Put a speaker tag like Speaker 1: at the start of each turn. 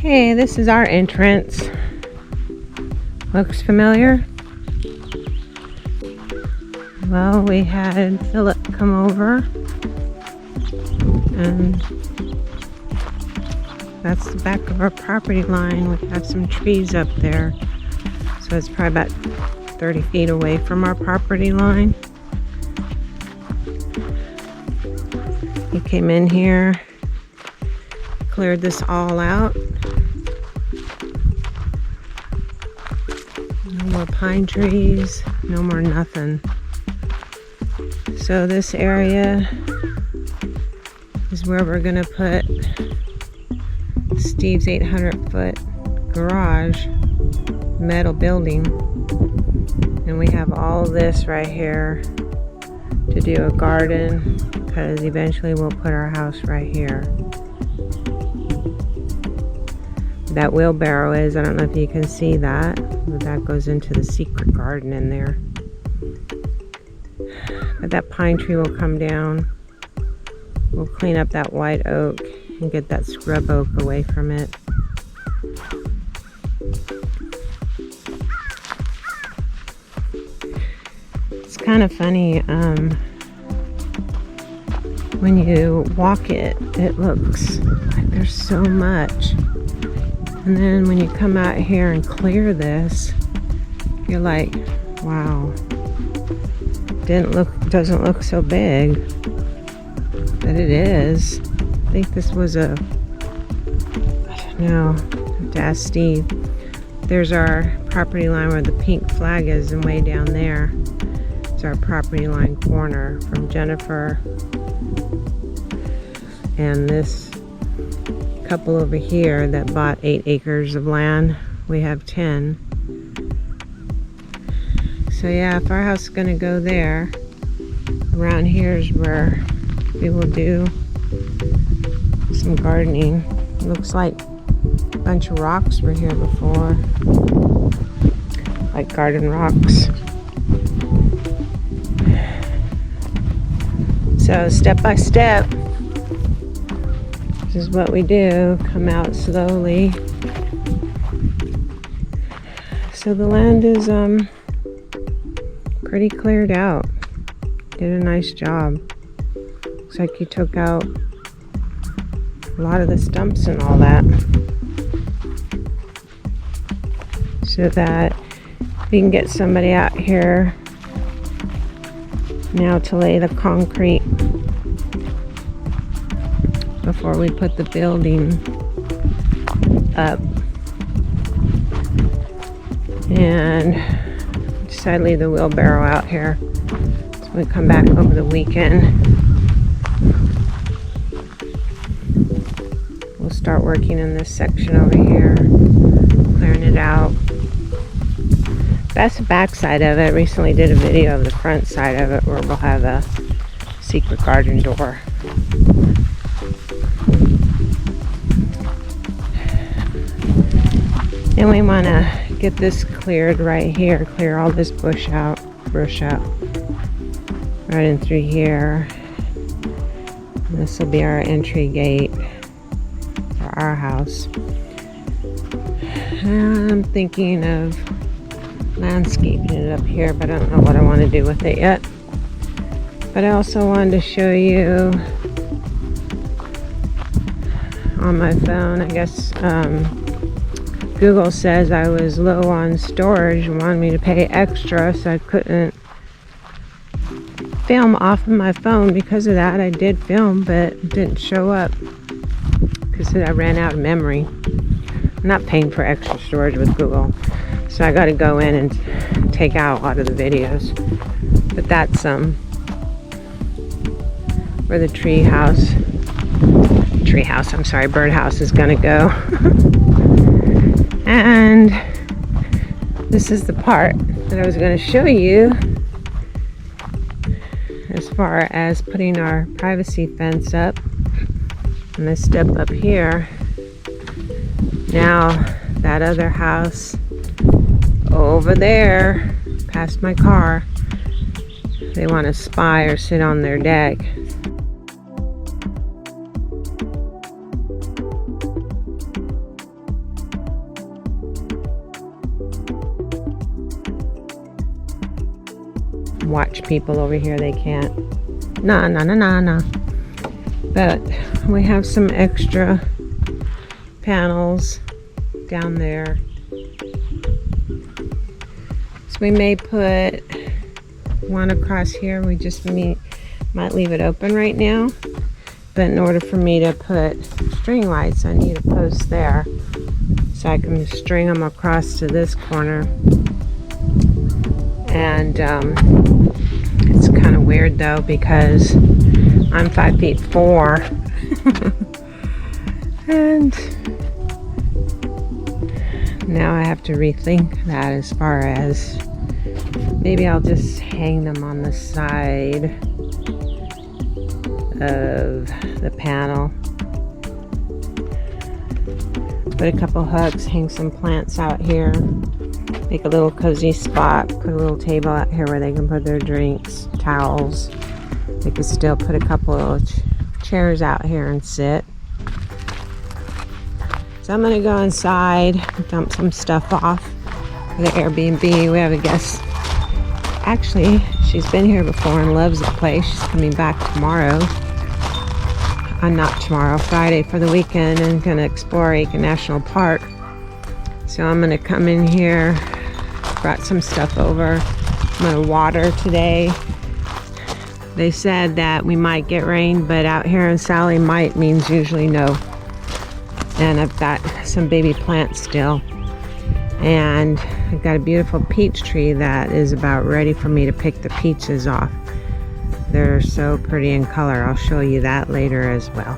Speaker 1: Okay, this is our entrance. Looks familiar? Well, we had Philip come over, and that's the back of our property line. We have some trees up there, so it's probably about 30 feet away from our property line. He came in here, cleared this all out. No more pine trees, no more nothing. So this area is where we're gonna put Steve's 800-foot garage metal building. And we have all this right here to do a garden, because eventually we'll put our house right here. That wheelbarrow is, I don't know if you can see that, but that goes into the secret garden in there. But that pine tree will come down. We'll clean up that white oak and get that scrub oak away from it. It's kind of funny, when you walk it, it looks like there's so much. And then when you come out here and clear this, you're like, wow, doesn't look so big, but it is. I think this was I don't know, I have to ask Steve. There's our property line where the pink flag is, and way down there is our property line corner from Jennifer and this couple over here that bought 8 acres of land. We have 10. So yeah, if our house is gonna go there, around here is where we will do some gardening. It looks like a bunch of rocks were here before, like garden rocks. So step by step, this is what we do. Come out slowly. So the land is pretty cleared out. Did a nice job. Looks like you took out a lot of the stumps and all that, so that we can get somebody out here now to lay the concrete before we put the building up. And decided to leave the wheelbarrow out here so we come back over the weekend. We'll start working in this section over here, clearing it out. That's the back side of it. Recently did a video of the front side of it where we'll have a secret garden door. And we want to get this cleared right here, clear all this brush out, right in through here. And this will be our entry gate for our house. And I'm thinking of landscaping it up here, but I don't know what I want to do with it yet. But I also wanted to show you on my phone, I guess, Google says I was low on storage and wanted me to pay extra, so I couldn't film off of my phone. Because of that, I did film, but it didn't show up because I ran out of memory. I'm not paying for extra storage with Google, so I got to go in and take out a lot of the videos. But that's where the birdhouse is gonna go. And this is the part that I was going to show you as far as putting our privacy fence up. And I step up here. Now that other house over there past my car, they want to spy or sit on their deck. watch people over here. They can't. Nah. But we have some extra panels down there. So we may put one across here. We just might leave it open right now. But in order for me to put string lights, I need a post there. So I can string them across to this corner. And it's kind of weird though, because I'm 5'4". And now I have to rethink that, as far as maybe I'll just hang them on the side of the panel. Put a couple hooks, hang some plants out here, make a little cozy spot, put a little table out here where they can put their drinks, towels. They could still put a couple of chairs out here and sit. So I'm gonna go inside, dump some stuff off for the Airbnb. We have a guest. Actually, she's been here before and loves the place. She's coming back tomorrow. Not tomorrow, Friday for the weekend, and gonna explore Aiken National Park. So I'm gonna come in here, brought some stuff over. I'm gonna water today. They said that we might get rain, but out here in Sally, might means usually no. And I've got some baby plants still. And I've got a beautiful peach tree that is about ready for me to pick the peaches off. They're so pretty in color. I'll show you that later as well.